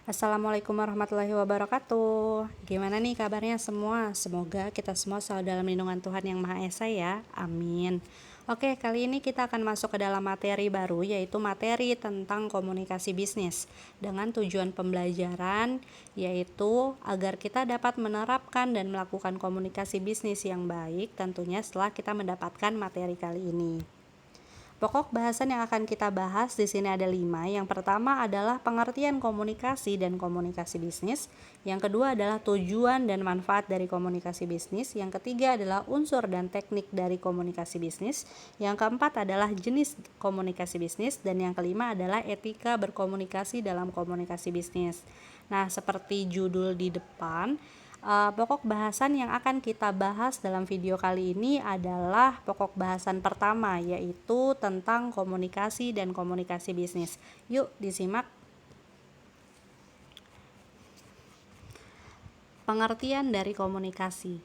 Assalamualaikum warahmatullahi wabarakatuh. Gimana nih kabarnya semua? Semoga kita semua selalu dalam lindungan Tuhan Yang Maha Esa ya. Amin. Oke, kali ini kita akan masuk ke dalam materi baru, yaitu materi tentang komunikasi bisnis. Dengan tujuan pembelajaran, yaitu agar kita dapat menerapkan dan melakukan komunikasi bisnis yang baik, tentunya setelah kita mendapatkan materi kali ini. Pokok bahasan yang akan kita bahas di sini ada 5. Yang pertama adalah pengertian komunikasi dan komunikasi bisnis. Yang kedua adalah tujuan dan manfaat dari komunikasi bisnis. Yang ketiga adalah unsur dan teknik dari komunikasi bisnis. Yang keempat adalah jenis komunikasi bisnis. Dan yang kelima adalah etika berkomunikasi dalam komunikasi bisnis. Nah, seperti judul di depan, pokok bahasan yang akan kita bahas dalam video kali ini adalah pokok bahasan pertama, yaitu tentang komunikasi dan komunikasi bisnis. Yuk disimak. Pengertian dari komunikasi.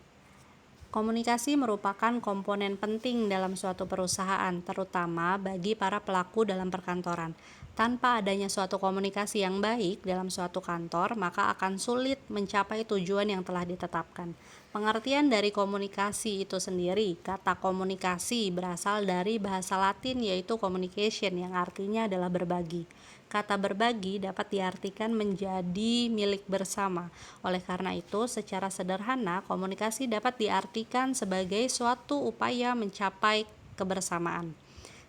Komunikasi merupakan komponen penting dalam suatu perusahaan, terutama bagi para pelaku dalam perkantoran. Tanpa adanya suatu komunikasi yang baik dalam suatu kantor, maka akan sulit mencapai tujuan yang telah ditetapkan. Pengertian dari komunikasi itu sendiri, kata komunikasi berasal dari bahasa Latin yaitu communication yang artinya adalah berbagi. Kata berbagi dapat diartikan menjadi milik bersama. Oleh karena itu, secara sederhana, komunikasi dapat diartikan sebagai suatu upaya mencapai kebersamaan.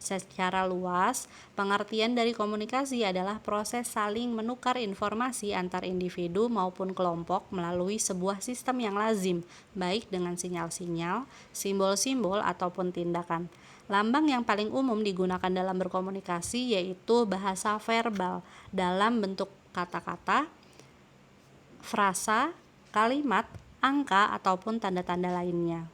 Secara luas, pengertian dari komunikasi adalah proses saling menukar informasi antar individu maupun kelompok melalui sebuah sistem yang lazim, baik dengan sinyal-sinyal, simbol-simbol, ataupun tindakan. Lambang yang paling umum digunakan dalam berkomunikasi yaitu bahasa verbal dalam bentuk kata-kata, frasa, kalimat, angka, ataupun tanda-tanda lainnya.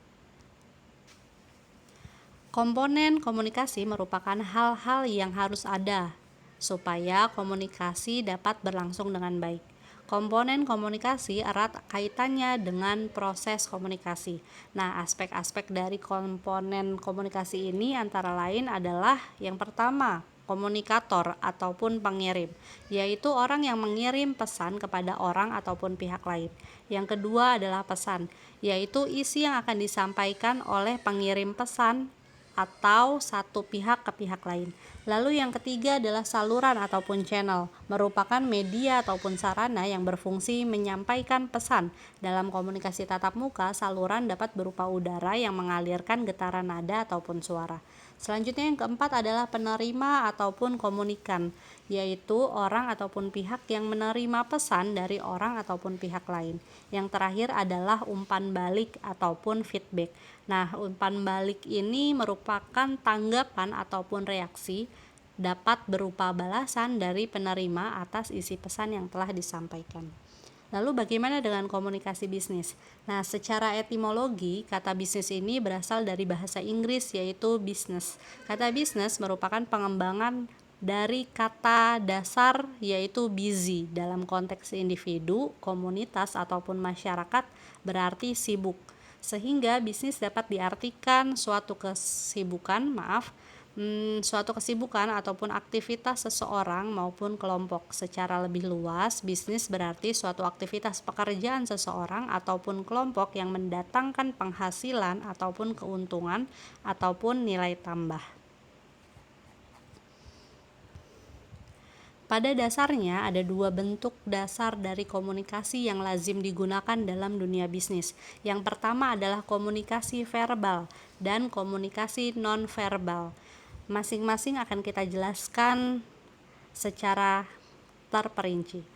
Komponen komunikasi merupakan hal-hal yang harus ada supaya komunikasi dapat berlangsung dengan baik. Komponen komunikasi erat kaitannya dengan proses komunikasi. Nah, aspek-aspek dari komponen komunikasi ini antara lain adalah yang pertama, komunikator ataupun pengirim, yaitu orang yang mengirim pesan kepada orang ataupun pihak lain. Yang kedua adalah pesan, yaitu isi yang akan disampaikan oleh pengirim pesan atau satu pihak ke pihak lain. Lalu yang ketiga adalah saluran ataupun channel, merupakan media ataupun sarana yang berfungsi menyampaikan pesan. Dalam komunikasi tatap muka, saluran dapat berupa udara yang mengalirkan getaran nada ataupun suara. Selanjutnya yang keempat adalah penerima ataupun komunikan, yaitu orang ataupun pihak yang menerima pesan dari orang ataupun pihak lain. Yang terakhir adalah umpan balik ataupun feedback. Nah, umpan balik ini merupakan tanggapan ataupun reaksi, dapat berupa balasan dari penerima atas isi pesan yang telah disampaikan. Lalu bagaimana dengan komunikasi bisnis? Nah, secara etimologi, kata bisnis ini berasal dari bahasa Inggris yaitu business. Kata business merupakan pengembangan dari kata dasar yaitu busy. Dalam konteks individu, komunitas, ataupun masyarakat berarti sibuk. Sehingga bisnis dapat diartikan suatu kesibukan ataupun aktivitas seseorang maupun kelompok. Secara lebih luas, bisnis berarti suatu aktivitas pekerjaan seseorang ataupun kelompok yang mendatangkan penghasilan ataupun keuntungan ataupun nilai tambah. Pada dasarnya ada dua bentuk dasar dari komunikasi yang lazim digunakan dalam dunia bisnis. Yang pertama adalah komunikasi verbal dan komunikasi non-verbal. Masing-masing akan kita jelaskan secara terperinci.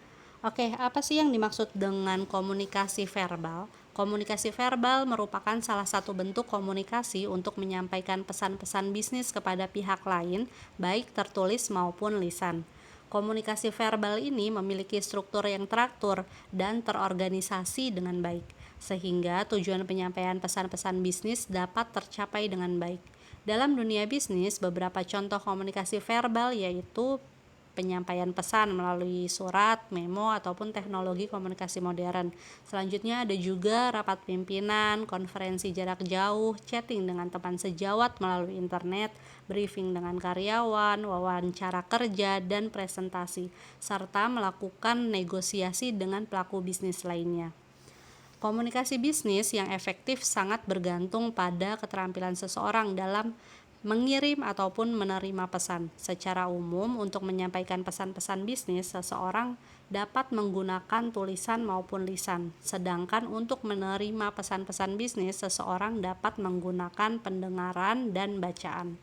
Oke, apa sih yang dimaksud dengan komunikasi verbal? Komunikasi verbal merupakan salah satu bentuk komunikasi untuk menyampaikan pesan-pesan bisnis kepada pihak lain, baik tertulis maupun lisan. Komunikasi verbal ini memiliki struktur yang teratur dan terorganisasi dengan baik, sehingga tujuan penyampaian pesan-pesan bisnis dapat tercapai dengan baik. Dalam dunia bisnis, beberapa contoh komunikasi verbal yaitu penyampaian pesan melalui surat, memo, ataupun teknologi komunikasi modern. Selanjutnya ada juga rapat pimpinan, konferensi jarak jauh, chatting dengan teman sejawat melalui internet, briefing dengan karyawan, wawancara kerja, dan presentasi, serta melakukan negosiasi dengan pelaku bisnis lainnya. Komunikasi bisnis yang efektif sangat bergantung pada keterampilan seseorang dalam mengirim ataupun menerima pesan. Secara umum, untuk menyampaikan pesan-pesan bisnis, seseorang dapat menggunakan tulisan maupun lisan. Sedangkan untuk menerima pesan-pesan bisnis, seseorang dapat menggunakan pendengaran dan bacaan.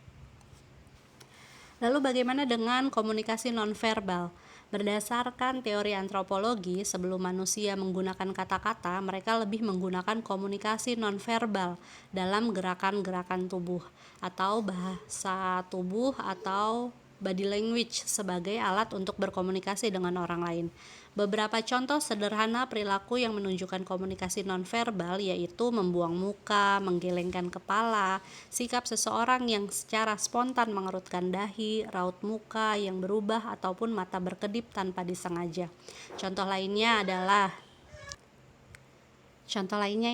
Lalu bagaimana dengan komunikasi nonverbal? Berdasarkan teori antropologi, sebelum manusia menggunakan kata-kata, mereka lebih menggunakan komunikasi nonverbal dalam gerakan-gerakan tubuh atau bahasa tubuh atau body language sebagai alat untuk berkomunikasi dengan orang lain. Beberapa contoh sederhana perilaku yang menunjukkan komunikasi nonverbal yaitu membuang muka, menggelengkan kepala, sikap seseorang yang secara spontan mengerutkan dahi, raut muka yang berubah ataupun mata berkedip tanpa disengaja. Contoh lainnya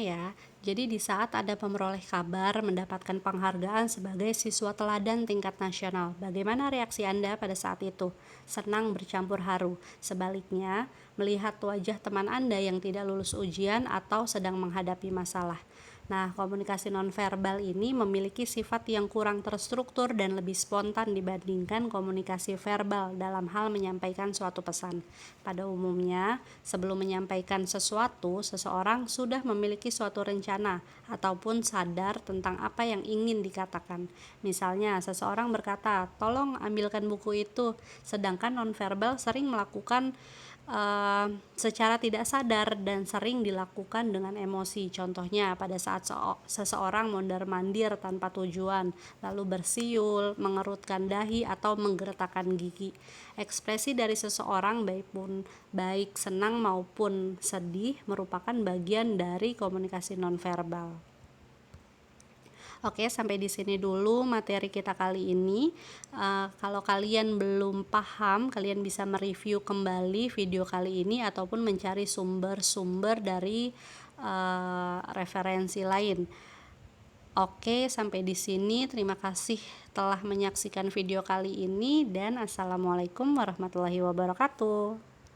ya, jadi di saat ada pemeroleh kabar mendapatkan penghargaan sebagai siswa teladan tingkat nasional, bagaimana reaksi Anda pada saat itu? Senang bercampur haru. Sebaliknya, melihat wajah teman Anda yang tidak lulus ujian atau sedang menghadapi masalah. Nah, komunikasi nonverbal ini memiliki sifat yang kurang terstruktur dan lebih spontan dibandingkan komunikasi verbal dalam hal menyampaikan suatu pesan. Pada umumnya, sebelum menyampaikan sesuatu, seseorang sudah memiliki suatu rencana ataupun sadar tentang apa yang ingin dikatakan. Misalnya, seseorang berkata, "Tolong ambilkan buku itu," sedangkan nonverbal sering melakukan secara tidak sadar dan sering dilakukan dengan emosi. Contohnya pada saat seseorang mondar-mandir tanpa tujuan, lalu bersiul, mengerutkan dahi atau menggeretakkan gigi. Ekspresi dari seseorang baik senang maupun sedih merupakan bagian dari komunikasi nonverbal. Oke, sampai di sini dulu materi kita kali ini. Kalau kalian belum paham, kalian bisa mereview kembali video kali ini ataupun mencari sumber-sumber dari referensi lain. Oke, sampai di sini. Terima kasih telah menyaksikan video kali ini dan assalamualaikum warahmatullahi wabarakatuh.